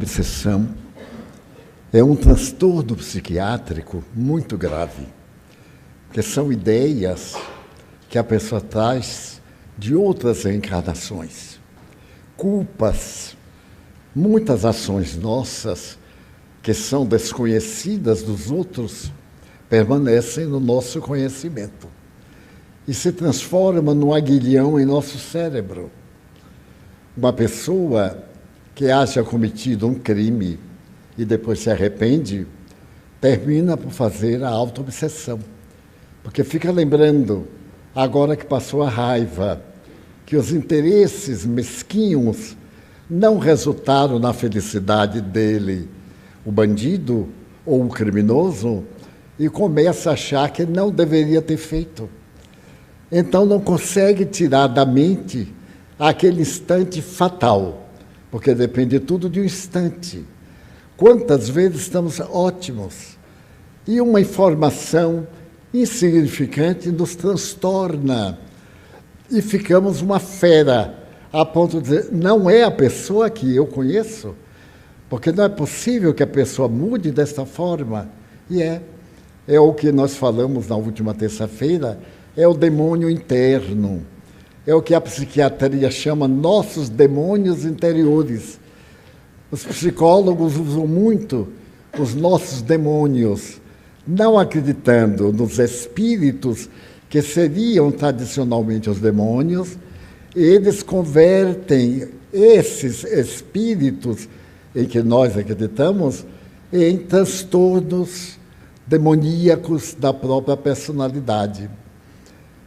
Obsessão é um transtorno psiquiátrico muito grave, que são ideias que a pessoa traz de outras reencarnações, culpas, muitas ações nossas que são desconhecidas dos outros permanecem no nosso conhecimento e se transformam num aguilhão em nosso cérebro. Uma pessoa que haja cometido um crime e depois se arrepende, termina por fazer a auto-obsessão. Porque fica lembrando, agora que passou a raiva, que os interesses mesquinhos não resultaram na felicidade dele, o bandido ou o criminoso, e começa a achar que não deveria ter feito. Então não consegue tirar da mente aquele instante fatal, porque depende tudo de um instante. Quantas vezes estamos ótimos e uma informação insignificante nos transtorna e ficamos uma fera, a ponto de dizer, não é a pessoa que eu conheço, porque não é possível que a pessoa mude desta forma. E é o que nós falamos na última terça-feira, é o demônio interno. É o que a psiquiatria chama nossos demônios interiores. Os psicólogos usam muito os nossos demônios, não acreditando nos espíritos que seriam tradicionalmente os demônios. Eles convertem esses espíritos em que nós acreditamos em transtornos demoníacos da própria personalidade.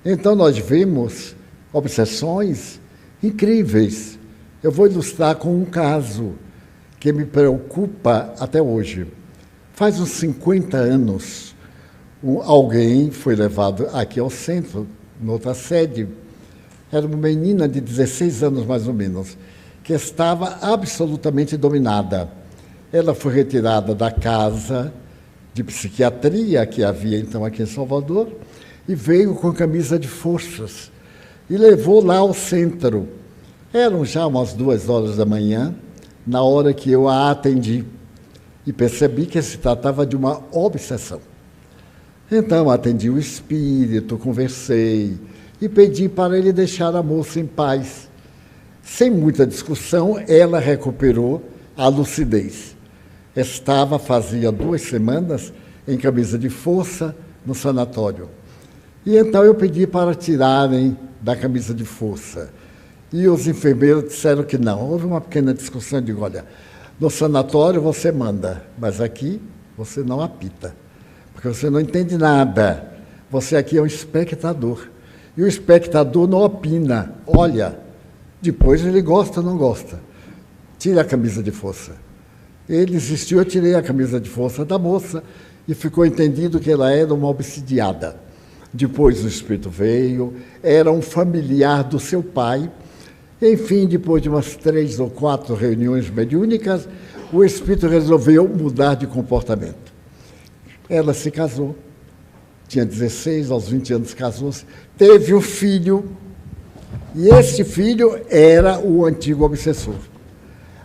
Então nós vemos obsessões incríveis. Eu vou ilustrar com um caso que me preocupa até hoje. Faz uns 50 anos, alguém foi levado aqui ao centro, noutra sede. Era uma menina de 16 anos, mais ou menos, que estava absolutamente dominada. Ela foi retirada da casa de psiquiatria que havia então aqui em Salvador e veio com camisa de forças. E levou lá ao centro. Eram já umas 2 horas da manhã, na hora que eu a atendi, e percebi que se tratava de uma obsessão. Então, atendi o espírito, conversei, e pedi para ele deixar a moça em paz. Sem muita discussão, ela recuperou a lucidez. Fazia 2 semanas, em camisa de força, no sanatório. E então eu pedi para tirarem da camisa de força. E os enfermeiros disseram que não. Houve uma pequena discussão, eu digo, olha, no sanatório você manda, mas aqui você não apita, porque você não entende nada. Você aqui é um espectador. E o espectador não opina. Olha, depois ele gosta ou não gosta. Tira a camisa de força. Ele insistiu, eu tirei a camisa de força da moça e ficou entendido que ela era uma obsidiada. Depois o espírito veio, era um familiar do seu pai. Enfim, depois de umas 3 ou 4 reuniões mediúnicas, o espírito resolveu mudar de comportamento. Ela se casou, tinha 16, aos 20 anos casou-se, teve um filho, e esse filho era o antigo obsessor.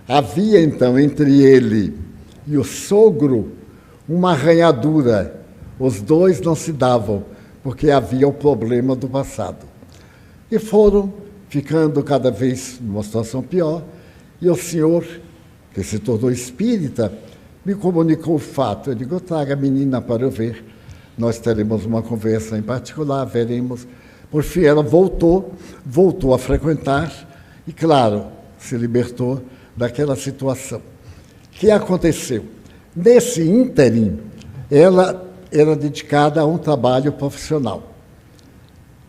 Havia, então, entre ele e o sogro, uma arranhadura. Os dois não se davam, porque havia o problema do passado. E foram ficando cada vez numa situação pior, e o senhor, que se tornou espírita, me comunicou o fato. Eu digo, traga a menina para eu ver. Nós teremos uma conversa em particular, veremos. Por fim, ela voltou a frequentar, e, claro, se libertou daquela situação. O que aconteceu? Nesse ínterim, ela era dedicada a um trabalho profissional.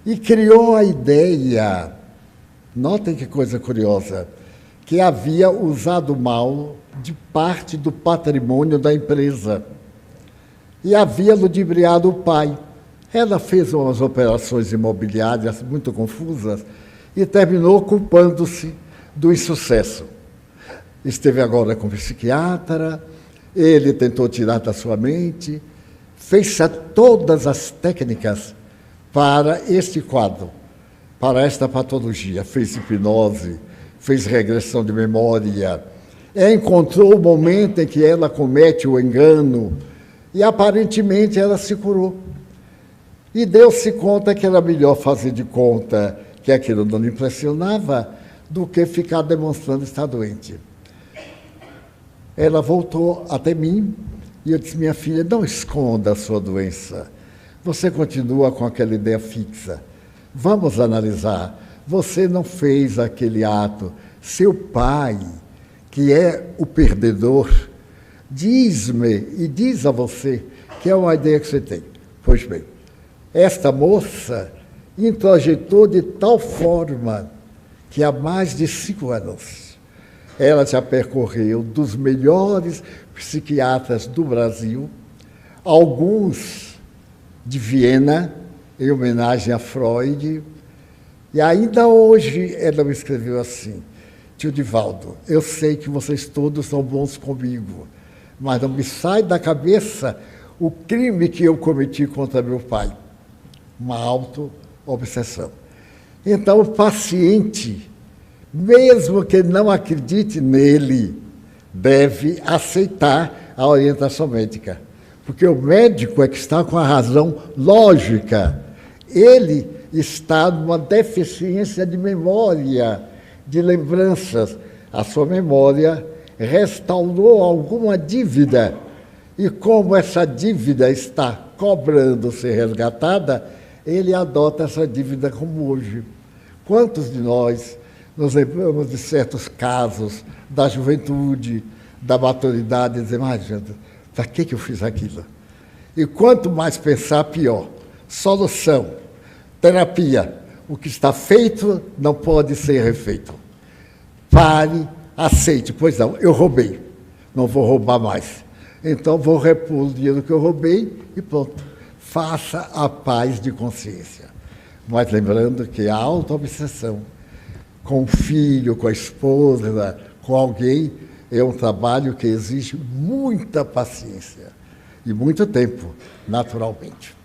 E criou a ideia, notem que coisa curiosa, que havia usado mal de parte do patrimônio da empresa e havia ludibriado o pai. Ela fez umas operações imobiliárias muito confusas e terminou culpando-se do insucesso. Esteve agora com o psiquiatra, ele tentou tirar da sua mente, fez todas as técnicas para este quadro, para esta patologia. Fez hipnose, fez regressão de memória, encontrou o momento em que ela comete o engano e, aparentemente, ela se curou. E deu-se conta que era melhor fazer de conta que aquilo não lhe impressionava do que ficar demonstrando estar doente. Ela voltou até mim e eu disse: minha filha, não esconda a sua doença. Você continua com aquela ideia fixa. Vamos analisar. Você não fez aquele ato. Seu pai, que é o perdedor, diz-me e diz a você que é uma ideia que você tem. Pois bem, esta moça introjetou de tal forma que há mais de 5 anos ela já percorreu dos melhores psiquiatras do Brasil, alguns de Viena, em homenagem a Freud, e ainda hoje ela me escreveu assim: tio Divaldo, eu sei que vocês todos são bons comigo, mas não me sai da cabeça o crime que eu cometi contra meu pai, uma auto-obsessão. Então, o paciente, mesmo que não acredite nele, deve aceitar a orientação médica, porque o médico é que está com a razão lógica. Ele está numa deficiência de memória, de lembranças. A sua memória restaurou alguma dívida, e como essa dívida está cobrando ser resgatada, ele adota essa dívida como hoje. Quantos de nós nos lembramos de certos casos da juventude, da maturidade, e dizemos: mas para que eu fiz aquilo? E quanto mais pensar, pior. Solução, terapia. O que está feito não pode ser refeito. Pare, aceite. Pois não, eu roubei, não vou roubar mais. Então vou repor o dinheiro que eu roubei e pronto. Faça a paz de consciência. Mas lembrando que a auto-obsessão com o filho, com a esposa, com alguém, é um trabalho que exige muita paciência e muito tempo, naturalmente.